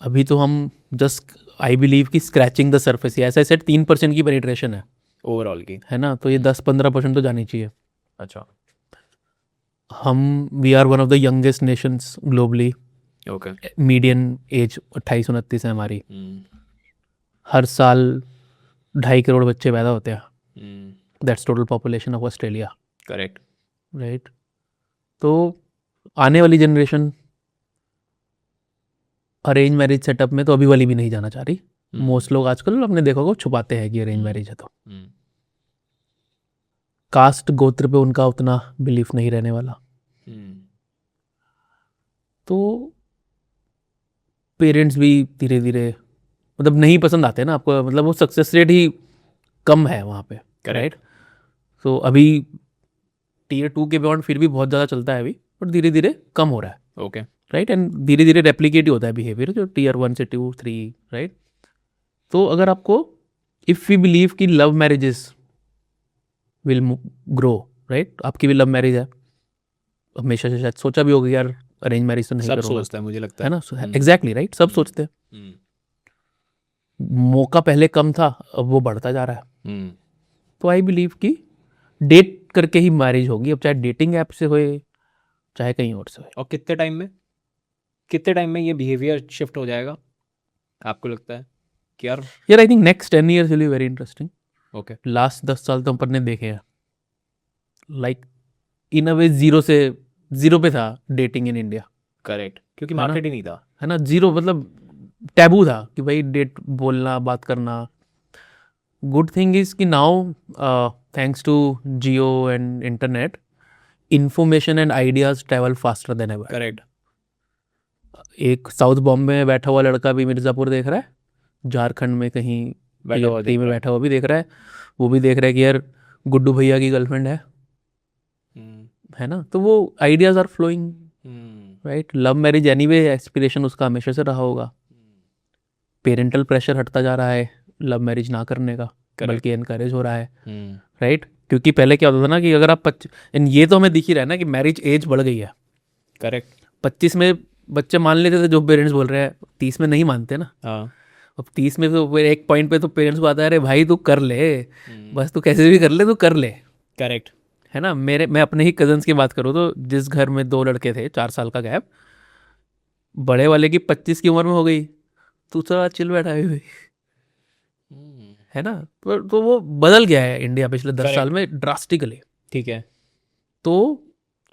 अभी तो हम जस्ट आई बिलीव कि स्क्रैचिंग द सरफेस ही, ऐसा सेट 3% की पेनिट्रेशन है ओवरऑल की, है ना, तो ये 10-15% तो जानी चाहिए. अच्छा हम we are one of the youngest nations globally. Okay. Median age 28-29 है हमारी. हर साल 2.5 करोड़ बच्चे पैदा होते हैं. That's total population of Australia. Correct. Right. तो आने वाली जनरेशन अरेंज मैरिज सेटअप में तो अभी वाली भी नहीं जाना चाह रही. मोस्ट लोग आजकल आपने देखा होगा छुपाते हैं कि अरेंज मैरिज है. तो कास्ट गोत्र पे उनका उतना बिलीफ नहीं रहने वाला. तो पेरेंट्स भी धीरे धीरे मतलब नहीं पसंद आते ना आपको, मतलब वो सक्सेस रेट ही कम है वहाँ पे. राइट. तो अभी Tier 2 के बियॉन्ड फिर भी बहुत ज़्यादा चलता है अभी, पर धीरे धीरे कम हो रहा है. ओके. राइट. एंड धीरे धीरे रेप्लिकेट ही होता है बिहेवियर जो Tier 1 से 2, 3. राइट. तो अगर आपको इफ़ वी बिलीव कि love marriages will grow. Right. आपकी भी लव मैरिज है, हमेशा से शायद सोचा भी होगा यार अरेंज मैरिज तो नहीं सब करूँगा, सोचता है मुझे लगता है है. ना. Exactly right. सब सोचते हैं. मौका पहले कम था, अब वो बढ़ता जा रहा है. तो आई बिलीव कि डेट करके ही मैरिज होगी, अब चाहे डेटिंग ऐप से होए चाहे कहीं और से होए. और कितने टाइम में ये बिहेवियर शिफ्ट हो जाएगा आपको लगता है कि यार I think next 10 years will be very interesting. Okay. Last 10 साल तो अपन ने देखे हैं like in a way zero पे था डेटिंग इन इंडिया. करेक्ट, क्योंकि है ना? मार्केट ही नहीं था. है ना. जीरो मतलब टैबू था कि भाई डेट बोलना बात करना. गुड थिंग इज कि now thanks to Jio and internet information and ideas travel faster than ever. Correct. एक साउथ बॉम्बे में बैठा हुआ लड़का भी मिर्ज़ापुर देख रहा है, झारखंड में कहीं बैठा हुआ टी में बैठा हुआ भी देख रहा है. वो भी देख रहा है कि यार गुड्डू भैया की गर्लफ्रेंड है ना. तो वो ideas are flowing. Right. Love marriage anyway aspiration उसका हमेशा से रहा होगा. पेरेंटल प्रेशर हटता जा रहा है लव मैरिज ना करने का, बल्कि एनकरेज हो रहा है. राइट. क्योंकि पहले क्या होता था ना कि अगर आप ये तो हमें दिख ही रहा है ना कि मैरिज एज बढ़ गई है. करेक्ट. 25 में बच्चे मान लेते थे जो पेरेंट्स बोल रहे हैं, 30 में नहीं मानते ना. अब 30 में तो एक पॉइंट पे तो पेरेंट्स को आता है अरे भाई तू कर ले, बस तू कैसे भी कर ले, तू कर ले. करेक्ट. है ना. मैं अपने ही कजन्स की बात करूँ तो जिस घर में 2 लड़के थे, 4 साल का गैप, बड़े वाले की 25 की उम्र में हो गई, दूसरा चिल बैठा है. है ना. तो वो बदल गया है इंडिया पिछले 10 साल में ड्रास्टिकली. ठीक है. तो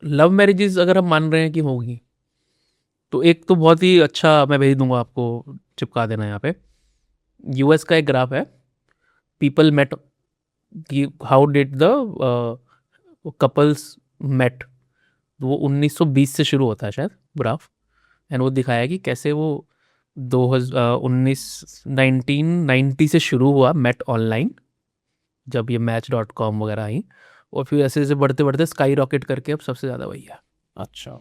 लव मैरिजेस अगर हम मान रहे हैं कि होगी, तो एक तो बहुत ही अच्छा मैं भेज दूंगा आपको, चिपका देना यहाँ पे. यूएस का एक ग्राफ है, पीपल मेट कि how did the couples met. वो 1920 से शुरू होता है शायद ग्राफ. एंड वो दिखाया कि कैसे वो 1990 से शुरू हुआ मेट ऑनलाइन, जब ये Match.com वगैरह आई, और फिर ऐसे ऐसे बढ़ते बढ़ते स्काई रॉकेट करके अब सबसे ज़्यादा वही है. अच्छा,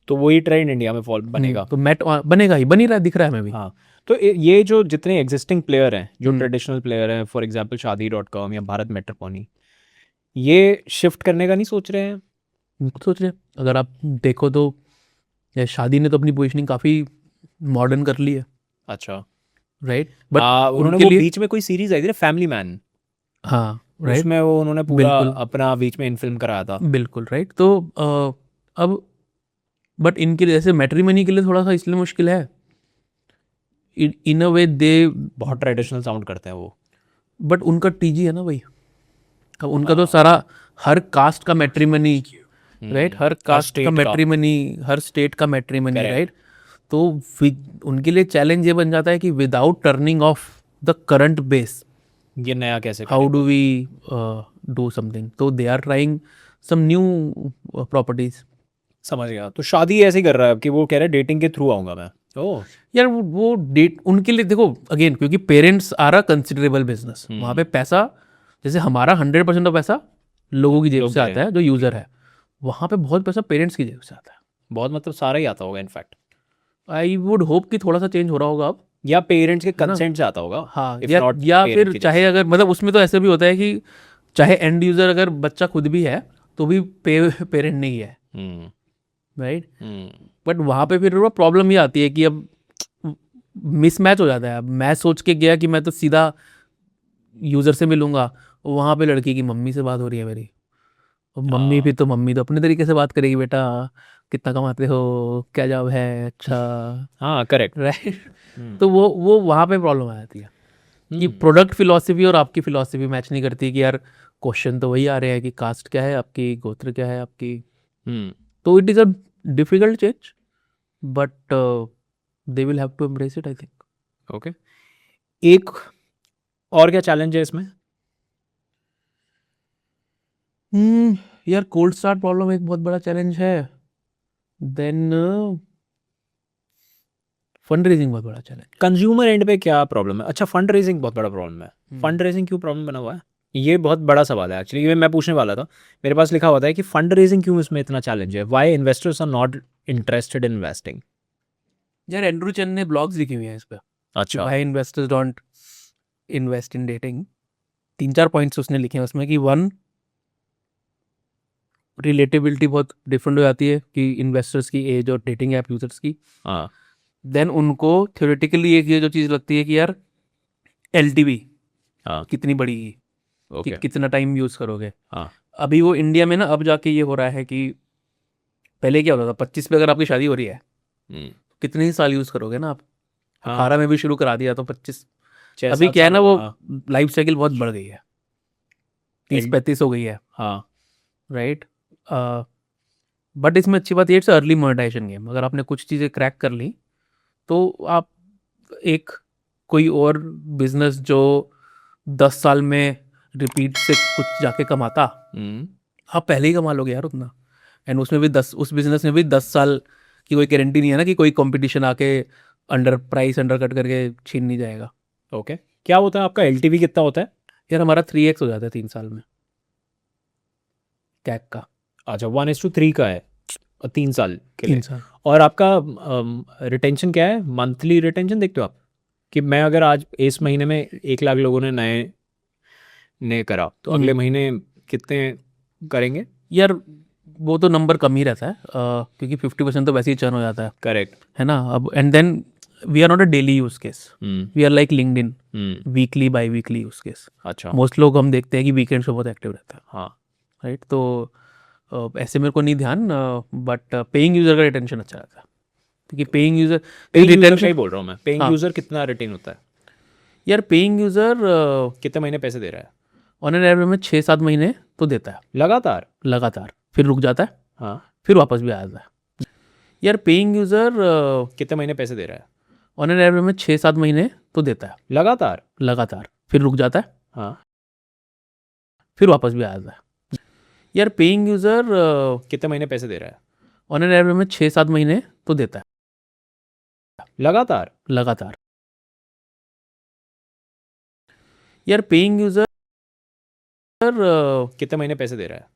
तो वही ट्रेंड इंडिया में फॉल बनेगा. तो मेट बनेगा ही, बन ही रहा है, दिख रहा है हमें भी. हाँ. तो ये जो जितने एग्जिस्टिंग प्लेयर हैं, जो ट्रेडिशनल प्लेयर हैं, फॉर एग्जांपल Shaadi.com या भारत मैट्रिमोनी, ये शिफ्ट करने का नहीं सोच रहे हैं? सोच रहे. अगर आप देखो तो शादी ने तो अपनी पोजीशनिंग काफ़ी मॉडर्न कर ली है. अच्छा. राइट. बट उन्होंने वो बीच में कोई सीरीज आई थी ना, फैमिली मैन. हाँ. राइट. उसमें वो उन्होंने पूरा अपना बीच में इनफिल्म कराया था. बिल्कुल. राइट. तो अब बट इनके जैसे मैट्रिमनी के लिए थोड़ा सा इसलिए मुश्किल है, इन अ वे दे बहुत ट्रेडिशनल साउंड करते हैं वो. बट उनका टीजी है ना भाई. अब उनका तो सारा हर कास्ट का मैट्रिमनी. राइट. हर कास्ट का मैट्रिमनी, हर स्टेट का मैट्रिमनी. राइट. तो उनके लिए चैलेंज ये बन जाता है कि without turning off the current base, ये नया कैसे, how do we do something. तो they are trying some new properties. समझ गया. तो शादी ऐसे ही कर रहा है कि वो कह रहा है डेटिंग के थ्रू आऊँगा मैं. ओह यार वो डेट उनके लिए देखो अगेन, क्योंकि parents are a considerable business. वहाँ पे पैसा, जैसे हमारा 100% ऑफ पैसा लोगों की जेब से आता है जो यूज़र है, वहाँ पे बहुत पैसा पेरेंट्स की जेब से आता है. बहुत, मतलब सारा ही आता होगा इनफैक्ट. आई वुड होप कि थोड़ा सा चेंज हो रहा होगा अब, या पेरेंट्स के कंसेंट से आता होगा. हाँ. या फिर चाहे अगर मतलब उसमें तो ऐसे भी होता है कि चाहे एंड यूज़र अगर बच्चा खुद भी है तो भी पेरेंट नहीं है. राइट. बट वहाँ पे फिर प्रॉब्लम ये आती है कि अब मिसमैच हो जाता है। अब मैं सोच के गया कि मैं तो सीधा यूज़र से मिलूंगा, वहाँ पे लड़की की मम्मी से बात हो रही है मेरी। और मम्मी हाँ भी तो मम्मी तो अपने तरीके से बात करेगी, बेटा कितना कमाते हो, क्या जॉब है, अच्छा, हाँ करेक्ट। राइट। तो वो वहाँ पे प्रॉब्लम आ जाती है कि प्रोडक्ट फिलॉसफी और आपकी फिलॉसफी मैच नहीं करती कि यार क्वेश्चन तो वही आ रहे हैं कि कास्ट क्या है आपकी, गोत्र क्या है आपकी। तो it is a difficult change, but they will have to embrace it, I think. Okay. एक और क्या चैलेंज है इसमें? यार कोल्ड स्टार्ट प्रॉब्लम एक बहुत बड़ा चैलेंज है। देन फंड रेजिंग बहुत बड़ा चैलेंज। कंज्यूमर एंड पे क्या प्रॉब्लम है? अच्छा, फंड रेजिंग बहुत बड़ा प्रॉब्लम है। फंड रेजिंग क्यों प्रॉब्लम बना हुआ है? ये बहुत बड़ा सवाल है एक्चुअली, ये मैं पूछने वाला था। मेरे पास लिखा हुआ था कि फंड रेजिंग क्यों इसमें इतना चैलेंज है, why investors are not interested in investing. यार एंड्रू चेन ने ब्लॉग्स लिखी हुई हैं इस पे कि अच्छा। भाई investors don't invest in dating. 3-4 points उसने लिखे हैं उसमें कि वन, रिलेटेबिलिटी बहुत डिफरेंट हो जाती है कि इन्वेस्टर्स की एज और डेटिंग ऐप यूजर्स की। हाँ देन उनको थ्योरेटिकली एक ये जो चीज़ लगती है कि यार एलटीवी हाँ कितनी बढ़ेगी, कि ओके कितना टाइम यूज़ करोगे। हाँ अभी वो इंडिया में ना अब जाके ये हो रहा है कि पहले क्या होता था, 25 पे अगर आपकी शादी हो रही है कितने ही साल यूज़ करोगे ना आप। हाँ 18 में भी शुरू करा दिया तो 25। 6-7 अभी क्या है साल ना, हो वो गए, हाँ। लाइफ साइकिल बहुत बढ़ गई है, 30-35 हो गई है, हाँ राइट। बट इसमें अच्छी बात ये है, अर्ली मोनेटाइजेशन गेम। अगर आपने कुछ चीज़ें क्रैक कर ली तो आप एक कोई और बिजनेस जो 10 साल में रिपीट से कुछ जाके कमाता, आप पहले ही कमा लोगे यार उतना। एंड उसमें भी 10, उस बिजनेस में भी 10 साल की कोई गारंटी नहीं है ना कि कोई कंपटीशन आके अंडर प्राइस अंडर कट करके छीन नहीं जाएगा। ओके। क्या होता है आपका एलटीवी कितना होता है? यार हमारा 3x हो जाता है 3 साल में कैक का। अच्छा, 1:3 का है 3 साल के 3 लिए। साल। और आपका रिटेंशन क्या है? मंथली रिटेंशन देखते हो आप कि मैं अगर आज इस महीने में 1 लाख लोगों ने नए ने करा तो अगले महीने कितने करेंगे? यार वो तो नंबर कम ही रहता है, क्योंकि 50% तो वैसे ही चर्न हो जाता है करेक्ट। है ना। अब and then we are not a daily use case, we are like LinkedIn, weekly biweekly use case. अच्छा। मोस्ट लोग हम देखते हैं कि वीकेंड्स पे बहुत एक्टिव रहता है, हाँ राइट। तो ऐसे मेरे को नहीं ध्यान, बट पेइंग यूजर का रिटेंशन अच्छा रहता है, क्योंकि पेइंग यूजर पेइंग यूजर का रिटेंशन। ही बोल रहा हूँ मैं। पेइंग हाँ यूजर कितना रिटेन होता है? यार पेइंग यूजर कितने महीने पैसे दे रहा है ऑन एन एवरेज में 6-7 महीने तो देता है लगातार? लगातार, फिर रुक जाता है, हाँ। फिर वापस भी आ जाता है। यार पेइंग यूजर कितने महीने पैसे दे रहा है ऑन एन एवरेज में 6-7 महीने तो देता है लगातार? लगातार, फिर रुक जाता है, हाँ। फिर वापस भी आ जाता है। यार पेइंग यूजर कितने महीने पैसे दे रहा है ऑन एन एवरेज में 6-7 महीने तो देता है लगातार? लगातार। यार पेइंग यूजर कितने महीने पैसे दे रहा है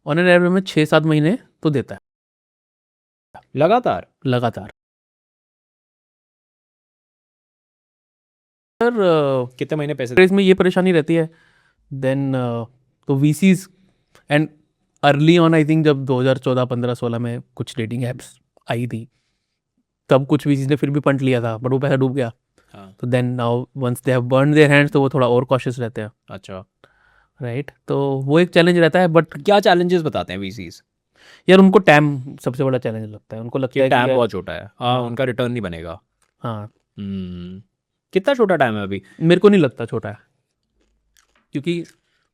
ऑन एन एवरेज में 6-7 महीने तो देता है लगातार? लगातार। कितने महीने पैसे सर इसमें ये परेशानी रहती है देन, तो VCs and early on I think जब 2014-15-16 में कुछ डेटिंग एप्स आई थी, तब कुछ वीसीज ने फिर भी पंट लिया था, बट वो पैसा डूब गया। हाँ। तो then now once they have burn their hands, तो वो थोड़ा और कॉशियस रहते हैं, अच्छा। राइट। तो वो एक चैलेंज रहता है, बट क्या चैलेंजेस बताते हैं वीसीज? यार उनको टैम सबसे बड़ा चैलेंज लगता है। उनको लगता कि है कि टाइम यार, बहुत छोटा है, हाँ, उनका रिटर्न नहीं बनेगा। हाँ कितना छोटा टाइम है अभी? मेरे को नहीं लगता छोटा है, क्योंकि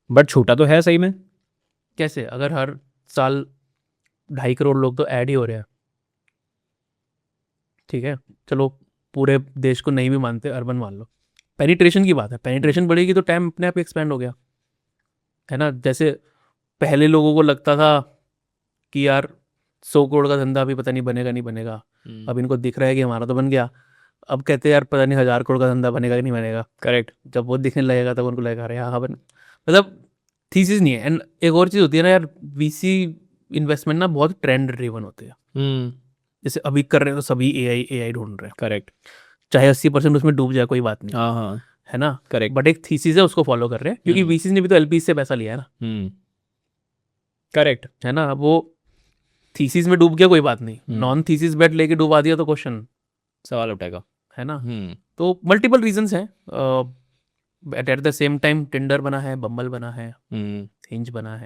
बट छोटा तो है सही में। कैसे, अगर हर साल 2.5 करोड़ लोग तो ऐड ही हो रहे हैं, ठीक है, चलो पूरे देश को नहीं भी मानते, अर्बन मान लो, पेनिट्रेशन की बात है, पेनिट्रेशन बढ़ेगी तो टाइम अपने आप एक्सपेंड हो गया, है ना। जैसे पहले लोगों को लगता था कि यार 100 करोड़ का धंधा अभी पता नहीं बनेगा नहीं बनेगा, अब इनको दिख रहा है कि हमारा तो बन गया, अब कहते हैं यार पता नहीं 1000 करोड़ का धंधा बनेगा कि नहीं बनेगा। करेक्ट। जब वो दिखने लगेगा तब उनको लगेगा अरे हाँ बन, मतलब थीसिस नहीं है। एंड एक और चीज़ होती है ना यार, वीसी इन्वेस्टमेंट ना बहुत ट्रेंड ड्रिवन होते हैं। जैसे अभी कर रहे हैं तो सभी एआई ढूंढ रहे हैं, करेक्ट। चाहे 80% उसमें डूब जाए कोई बात नहीं, हाँ हाँ है ना। करेक्ट। बट एक थीसिस है उसको फॉलो कर रहे हैं, क्योंकि वीसीज ने भी तो एलपी से पैसा लिया है ना, करेक्ट। है ना। अब वो थीसिस में डूब गया कोई बात नहीं, नॉन थीसिस बेट लेके डुबा दिया तो क्वेश्चन सवाल उठेगा। है ना। तो मल्टीपल रीजंस हैं। At the same time Tinder बना है, बम्बल बना है, हिंज बना है,